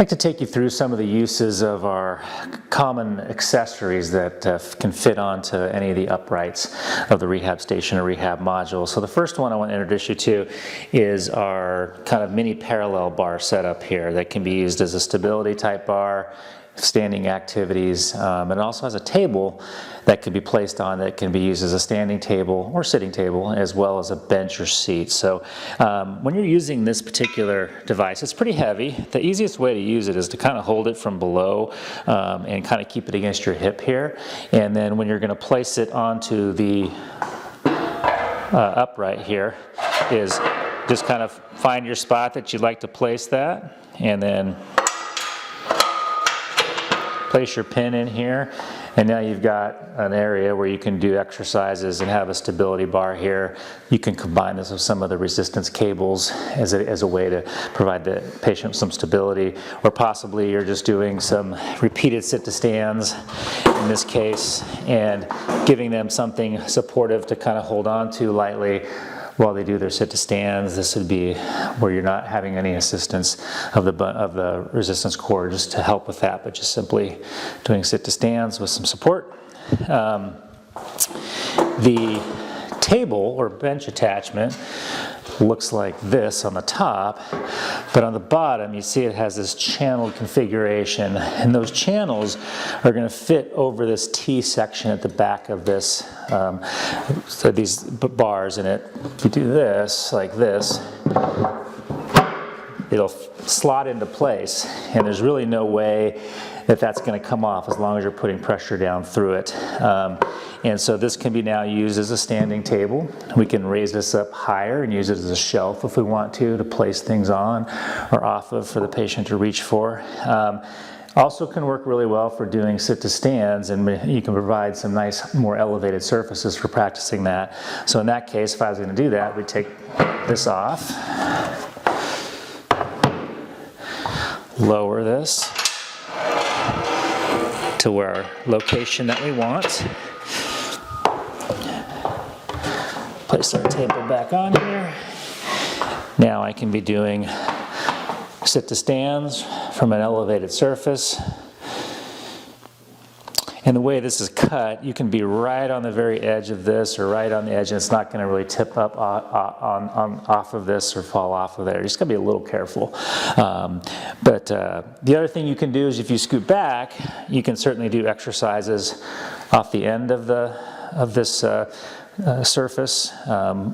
like to take you through some of the uses of our common accessories that can fit onto any of the uprights of the rehab station or rehab module. So the first one I want to introduce you to is our kind of mini parallel bar setup here that can be used as a stability type bar, standing activities, and it also has a table that can be placed on that can be used as a standing table or sitting table, as well as a bench or seat. So when you're using this particular device, it's pretty heavy. The easiest way to use it is to kind of hold it from below and kind of keep it against your hip here. And then when you're going to place it onto the upright here, is just kind of find your spot that you'd like to place that, and then place your pin in here, and now you've got an area where you can do exercises and have a stability bar here. You can combine this with some of the resistance cables as a way to provide the patient some stability, or possibly you're just doing some repeated sit-to-stands in this case and giving them something supportive to kind of hold on to lightly while they do their sit-to-stands. This would be where you're not having any assistance of the resistance cord just to help with that, but just simply doing sit-to-stands with some support. The table or bench attachment looks like this on the top, but on the bottom you see it has this channeled configuration, and those channels are going to fit over this T section at the back of this, so these bars in it. If you do this, like this, it'll slot into place, and there's really no way that that's going to come off as long as you're putting pressure down through it. And so this can be now used as a standing table. We can raise this up higher and use it as a shelf if we want to place things on or off of for the patient to reach for. Also can work really well for doing sit-to-stands, and you can provide some nice, more elevated surfaces for practicing that. So in that case, if I was going to do that, we'd take this off, lower this to our location that we want. Place our table back on here. Now I can be doing sit-to-stands from an elevated surface. And the way this is cut, you can be right on the very edge of this or right on the edge, and it's not going to really tip up off of this or fall off of there. You just got to be a little careful. But the other thing you can do is if you scoot back, you can certainly do exercises off the end of this surface.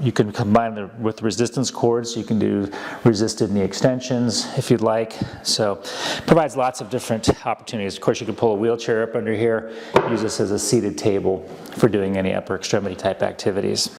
You can combine it with resistance cords. You can do resisted knee extensions if you'd like. So provides lots of different opportunities. Of course, you can pull a wheelchair up under here, use this as a seated table for doing any upper extremity type activities.